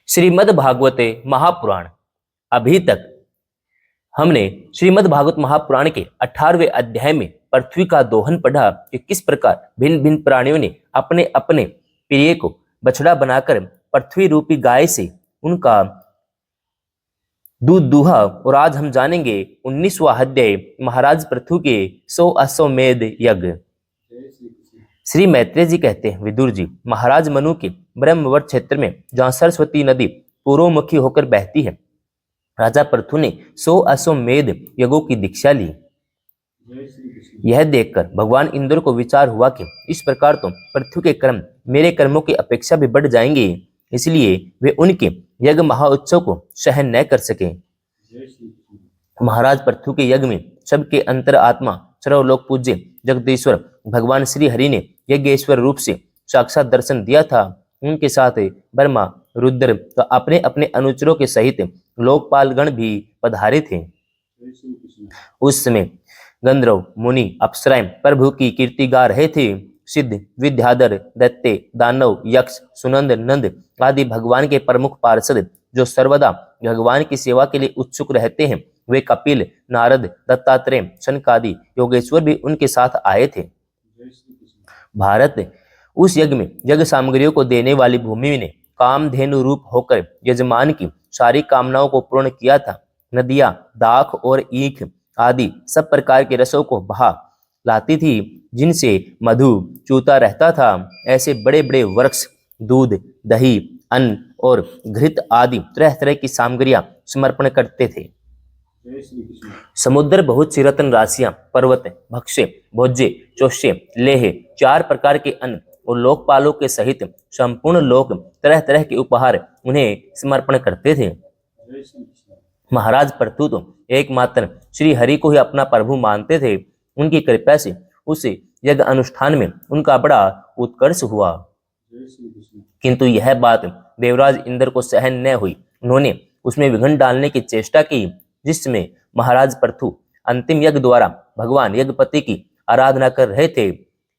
श्रीमद् भागवते महापुराण। अभी तक हमने श्रीमद् भागवत महापुराण के 18वें अध्याय में पृथ्वी का दोहन पढ़ा कि किस प्रकार भिन्न भिन्न प्राणियों ने अपने अपने प्रिय को बछड़ा बनाकर पृथ्वी रूपी गाय से उनका दूध दूहा। और आज हम जानेंगे 19वां अध्याय महाराज पृथु के 100 अश्वमेध यज्ञ। श्री मैत्रेय जी कहते हैं, विदुर जी, महाराज मनु के ब्रह्मवट क्षेत्र में जहाँ सरस्वती नदी पूर्वमुखी होकर बहती है, राजा पृथु ने 100 अश्वमेध यज्ञों की दीक्षा ली। यह देखकर भगवान इंद्र को विचार हुआ कि इस प्रकार तो पृथु के कर्म मेरे कर्मों की अपेक्षा भी बढ़ जाएंगे, इसलिए वे उनके यज्ञ महाउत्सव को सहन न कर सके। महाराज पृथु के यज्ञ में सबके अंतर आत्मा सर्वलोक पूज्य जगदीश्वर भगवान श्री हरि ने यज्ञेश्वर रूप से साक्षात दर्शन दिया था। उनके साथ ब्रह्मा, रुद्र तो अपने अपने अनुचरों के सहित लोकपालगण भी पधारे थे। उस समय गंधर्व, मुनि, अप्सराएं प्रभु की कीर्ति गा रहे थे। सिद्ध, विद्याधर, दैत्य, दानव, यक्ष, सुनंद, नंद आदि भगवान के प्रमुख पार्षद जो सर्वदा भगवान की सेवा के लिए उत्सुक रहते हैं, वे कपिल, नारद, दत्तात्रेय, शनकादि योगेश्वर भी उनके साथ आए थे। भारत उस यज्ञ में यज्ञ सामग्रियों को देने वाली भूमि ने कामधेनु रूप होकर यजमान की सारी कामनाओं को पूर्ण किया था। नदियां दाख और ईख आदि सब प्रकार के रसों को बहा लाती थी, जिनसे मधु चूता रहता था। ऐसे बड़े बड़े वृक्ष दूध, दही, अन्न और घृत आदि तरह तरह की सामग्रियां समर्पण करते थे। समुद्र बहुत सी रत्न राशियां, पर्वत, भक्ष्य, भोज्य, चोष्य, लेह, 4 प्रकार के अन्न और लोकपालों के सहित संपूर्ण लोक तरह तरह के उपहार उन्हें समर्पण करते थे। महाराज पृथु तो एकमात्र श्री हरि को ही अपना प्रभु मानते थे। उनकी कृपा से उस यज्ञ अनुष्ठान में उनका बड़ा उत्कर्ष हुआ, किंतु यह बात देवराज इंद्र को सहन न हुई। उन्होंने उसमें विघ्न डालने की चेष्टा की, जिसमें महाराज पृथु अंतिम यज्ञ द्वारा भगवान यज्ञपति की आराधना कर रहे थे।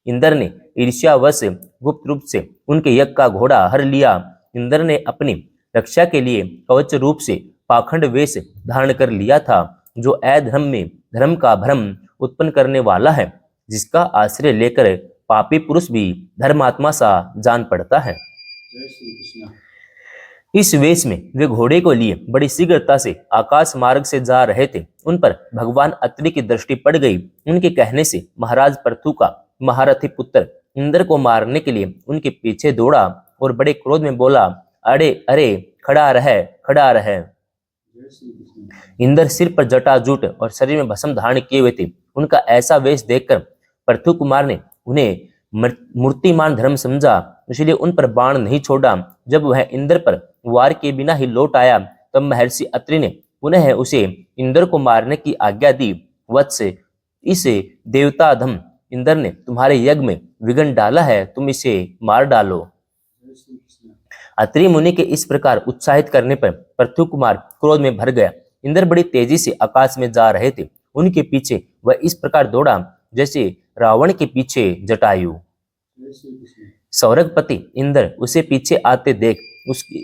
इंद्र ने ईर्ष्यावश गुप्त रूप से उनके यज्ञ का घोड़ा हर लिया। इंद्र ने अपनी रक्षा के लिए कवच रूप से पाखंड वेश धारण कर लिया था, जो अधर्म में धर्म का भ्रम उत्पन्न करने वाला है, जिसका आश्रय लेकर पापी पुरुष भी धर्मात्मा सा जान पड़ता है। इस वेश में वे घोड़े को लिए बड़ी शीघ्रता से आकाश मार्ग से जा रहे थे। उन पर भगवान अत्रि की दृष्टि पड़ गई। उनके कहने से महाराज पृथु का महारथी पुत्र इंद्र को मारने के लिए उनके पीछे दौड़ा और बड़े क्रोध में बोला, अरे अरे, खड़ा रहे, खड़ा रहे। इंद्र सिर पर जटाजूट और शरीर में भस्म धारण किए हुए थे। उनका ऐसा वेश देखकर पृथु कुमार ने उन्हें मूर्तिमान धर्म समझा, इसलिए उन पर बाण नहीं छोड़ा। जब वह इंद्र पर वार के बिना ही लौट आया, तब महर्षि अत्रि ने पुनः उसे इंद्र को मारने की आज्ञा दी। वत्स, इस देवताधम इंद्र ने तुम्हारे यज्ञ में विघ्न डाला है, तुम इसे मार डालो। अत्रि मुनि के इस प्रकार उत्साहित करने पर पृथु कुमार क्रोध में भर गया। इंद्र बड़ी तेजी से आकाश में जा रहे थे। उनके पीछे वह इस प्रकार दौड़ा जैसे रावण के पीछे जटायु। सौरभपति इंद्र उसे पीछे आते देख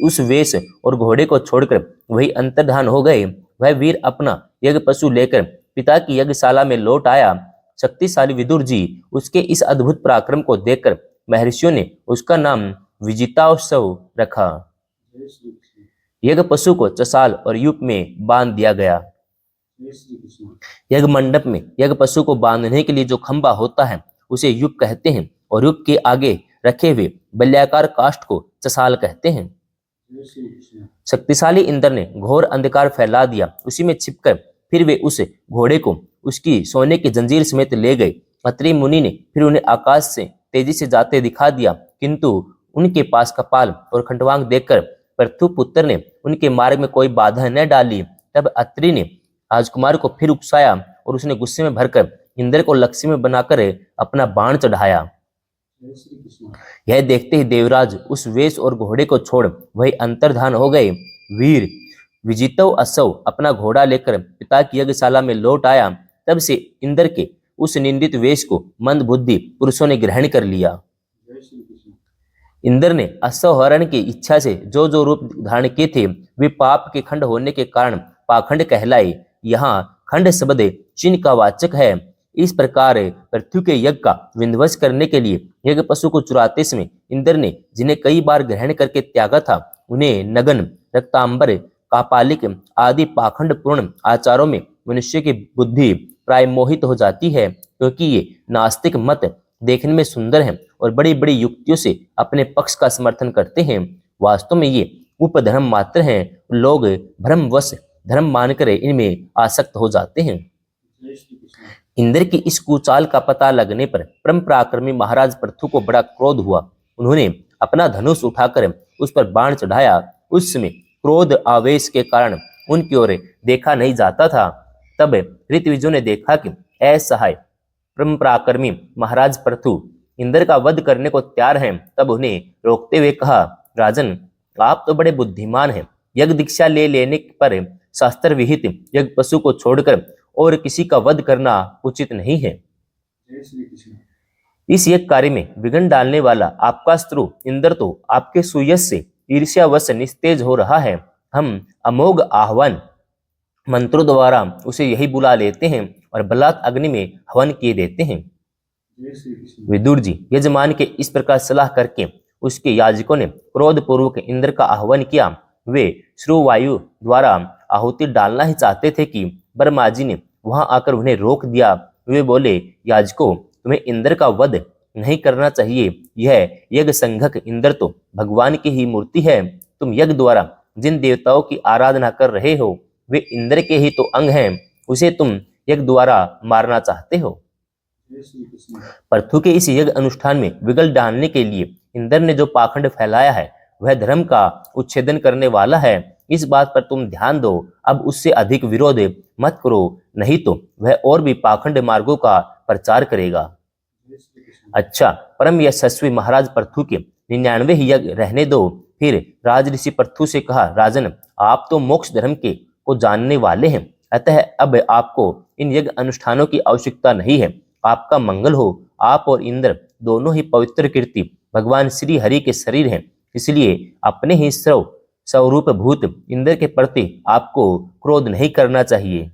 उस वेश और घोड़े को छोड़कर वही अंतर्धान हो गए। वह वीर अपना यज्ञ पशु लेकर पिता की यज्ञशाला में लौट आया। शक्तिशाली विदुर जी उसके इस अद्भुत पराक्रम को देखकर महर्षियों ने उसका नाम विजितावसव रखा। यज्ञ पशु को चसाल और यूप में बांध दिया गया। यज्ञ मंडप में यज्ञ पशु को बांधने के लिए जो खंबा होता है, उसे यूप कहते हैं, और यूप के आगे रखे हुए बल्याकार काष्ठ को चसाल कहते हैं। शक्तिशाली इंद्र ने घोर अंधकार फैला दिया। उसी में छिपकर फिर वे उस घोड़े को उसकी सोने की जंजीर समेत ले गए। अत्रि मुनि ने फिर उन्हें आकाश से तेजी से जाते दिखा दिया, किंतु उनके पास कपाल और खंडवांग देखकर पृथु पुत्र ने उनके मार्ग में कोई बाधा न डाली। तब अत्रि ने राजकुमार को फिर उकसाया और उसने गुस्से में भरकर इंद्र को लक्ष्य में बनाकर अपना बाण चढ़ाया। यह देखते ही देवराज उस वेश और घोड़े को छोड़ वही अंतर्धान हो गए। वीर विजितव असव अपना घोड़ा लेकर पिता की यज्ञशाला में लौट आया। तब से इंद्र के उस निंदित वेश को मंद बुद्धि पुरुषों ने ग्रहण कर लिया। इंद्र ने असहरण की इच्छा से जो जो रूप धारण किए थे वे पाप के खंड होने के कारण पाखंड कहलाए। यहाँ खंड शब्द चिन्ह का वाचक है। इस प्रकार पृथ्वी के यज्ञ का विध्वंस करने के लिए यज्ञ पशु को चुराते समय इंद्र ने जिन्हें कई बार ग्रहण करके त्यागा था उन्हें नगन, रक्तांबर, कापालिक आदि पाखंड पूर्ण आचारों में मनुष्य की बुद्धि प्राय मोहित हो जाती है, क्योंकि ये नास्तिक मत देखने में सुंदर हैं और बड़ी बड़ी युक्तियों से अपने पक्ष का समर्थन करते हैं। वास्तव में ये उपधर्म मात्र हैं। लोग भ्रमवश धर्म मानकर इनमें आसक्त हो जाते हैं। इंद्र की इस कुचाल का पता लगने पर परम पराक्रमी महाराज पृथु को बड़ा क्रोध हुआ। उन्होंने अपना धनुष उठाकर उस पर बाण चढ़ाया। उस समय क्रोध आवेश के कारण उनकी ओर देखा नहीं जाता था। तब ऋत्विजों ने देखा कि असहाय परम पराक्रमी महाराज पृथु इंद्र का वध करने को तैयार हैं। तब उन्हें रोकते हुए कहा, राजन, आप तो बड़े बुद्धिमान हैं। यज्ञ दीक्षा ले लेने पर शास्त्र विहित यज्ञ पशु को छोड़कर और किसी का वध करना उचित नहीं है। इस यज्ञ कार्य में विघ्न डालने वाला आपका शत्रु इंद्र तो आपके सुयश से ईर्ष्यावश निस्तेज हो रहा है। हम अमोघ आह्वान मंत्रों द्वारा उसे यही बुला लेते हैं और बलात् अग्नि में हवन किए देते हैं। विदुर जी, यजमान के इस प्रकार सलाह करके उसके याजकों ने क्रोध पूर्वक इंद्र का आह्वान किया। वे श्रुवायु द्वारा आहुति डालना ही चाहते थे कि ब्रह्मा जी ने वहां आकर उन्हें रोक दिया। वे बोले, याजकों, तुम्हें इंद्र का वध नहीं करना चाहिए। यह यज्ञ संघक इंद्र तो भगवान की ही मूर्ति है। तुम यज्ञ द्वारा जिन देवताओं की आराधना कर रहे हो वे इंद्र के ही तो अंग हैं। उसे तुम यज्ञ द्वारा मारना चाहते हो। पृथु के इस यज्ञ अनुष्ठान में विघ्न डालने के लिए इंद्र ने जो पाखंड फैलाया है वह धर्म का उच्छेदन करने वाला है। इस बात पर तुम ध्यान दो। अब उससे अधिक विरोध मत करो, नहीं तो वह और भी पाखंड मार्गों का प्रचार करेगा। अच्छा, परम यशस्वी महाराज पृथु के 99 यज्ञ रहने दो। फिर राज ऋषि पृथु से कहा, राजन, आप तो मोक्ष धर्म के को जानने वाले हैं, अतः अब आपको इन यज्ञ अनुष्ठानों की आवश्यकता नहीं है। आपका मंगल हो। आप और इंद्र दोनों ही पवित्र कीर्ति भगवान श्री हरि के शरीर हैं, इसलिए अपने ही स्वरूप भूत इंद्र के प्रति आपको क्रोध नहीं करना चाहिए।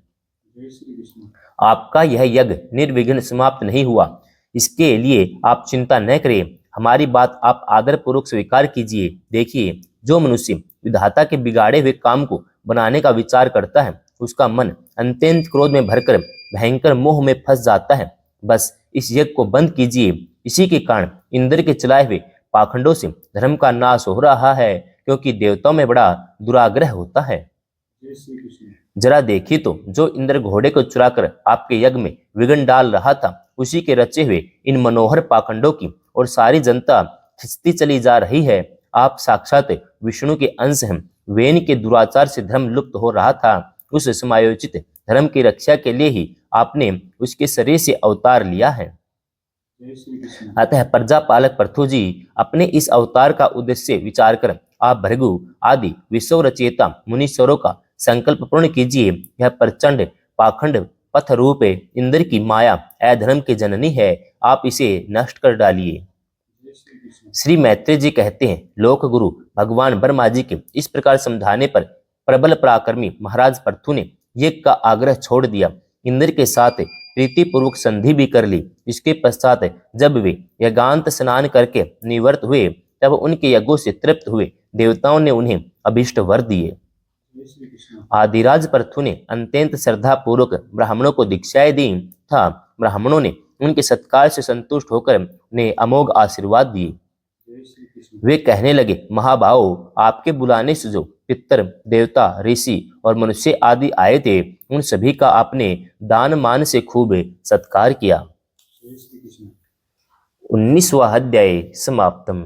आपका यह यज्ञ निर्विघ्न समाप्त नहीं हुआ, इसके लिए आप चिंता न करें। हमारी बात आप आदर पूर्वक स्वीकार कीजिए। देखिए, जो मनुष्य विधाता के बिगाड़े हुए काम को बनाने का विचार करता है उसका मन अत्यंत क्रोध में भरकर भयंकर मोह में फंस जाता है। बस इस यज्ञ को बंद कीजिए। इसी के कारण इंद्र के चलाए हुए पाखंडों से धर्म का नाश हो रहा है, क्योंकि देवताओं में बड़ा दुराग्रह होता है। जरा देखिए तो, जो इंद्र घोड़े को चुराकर आपके यज्ञ में विघ्न डाल रहा था उसी के रचे हुए इन मनोहर पाखंडों की और सारी जनता खिंचती चली जा रही है। आप साक्षात विष्णु के अंश हैं। वेन के दुराचार से धर्म लुप्त हो रहा था। उस समायोजित धर्म की रक्षा के लिए ही आपने उसके शरीर से अवतार लिया है। अतः प्रजापालक पृथु जी, अपने इस अवतार का उद्देश्य विचार कर आप भृगु आदि विश्व रचयिता मुनीश्वरों का संकल्प पूर्ण कीजिए। यह प्रचंड पाखंड पथ रूप इंद्र की माया अधर्म की जननी है। आप इसे नष्ट कर डालिए। श्री मैत्रेय जी कहते हैं, लोक गुरु भगवान ब्रह्मा जी के इस प्रकार समझाने पर प्रबल पराक्रमी महाराज पृथु ने यज्ञ का आग्रह छोड़ दिया। इंद्र के साथ प्रीतिपूर्वक संधि भी कर ली। इसके पश्चात जब वे यज्ञांत स्नान करके निवृत्त हुए तब उनके यज्ञों से तृप्त हुए देवताओं ने उन्हें अभीष्ट वर दिए। आदिराज पृथु ने अत्यंत श्रद्धा पूर्वक ब्राह्मणों को दीक्षाएं दी था। ब्राह्मणों ने उनके सत्कार से संतुष्ट होकर उन्हें अमोघ आशीर्वाद दिए। वे कहने लगे, महाभाव, आपके बुलाने से जो पितर, देवता, ऋषि और मनुष्य आदि आए थे उन सभी का आपने दान मान से खूब सत्कार किया। 19वां अध्याय समाप्तम।